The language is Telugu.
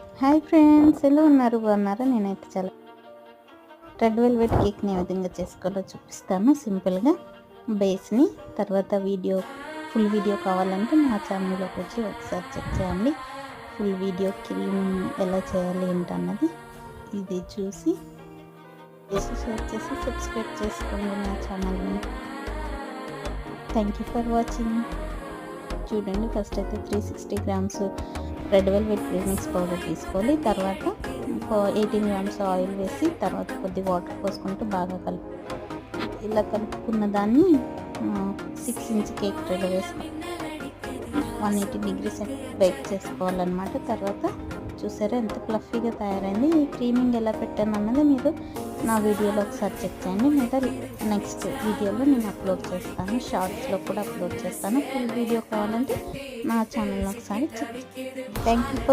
హాయ్ ఫ్రెండ్స్, ఎలా ఉన్నారు? బాగున్నారా? నేనైతే చాలా రెడ్ వెల్వెట్ కేక్ని ఏ విధంగా చేసుకోవాలో చూపిస్తాను సింపుల్గా. బేస్ని తర్వాత ఫుల్ వీడియో కావాలంటే నా ఛానల్లోకి వచ్చి ఒకసారి చెక్ చేయండి. ఫుల్ వీడియో క్రీమ్ ఎలా చేయాలి ఏంటన్నది ఇది చూసి షేర్ చేసి సబ్స్క్రైబ్ చేసుకోండి నా ఛానల్ని. Thank you for watching. చూడండి, ఫస్ట్ అయితే 360 grams red velvet premix powder తీసుకోవాలి. తర్వాత 18 గ్రామ్స్ ఆయిల్ వేసి తర్వాత కొద్ది వాటర్ పోసుకుంటూ బాగా ఇలా కలుపుకున్న దాన్ని 6 ఇంచ్ కేక్ ట్రేలో వేసుకోవాలి. 180 degrees బేక్ చేసుకోవాలన్నమాట. తర్వాత చూసారా ఎంత ఫ్లఫీగా తయారైంది. ఈ క్రీమింగ్ ఎలా పెట్టాను అన్నది మీరు నా వీడియోలో ఒకసారి చెక్ చేయండి. లేదా నెక్స్ట్ వీడియోలో నేను అప్లోడ్ చేస్తాను, షార్ట్స్లో కూడా అప్లోడ్ చేస్తాను. ఫుల్ వీడియో కావాలంటే నా ఛానల్లో ఒకసారి చెక్. Thank you for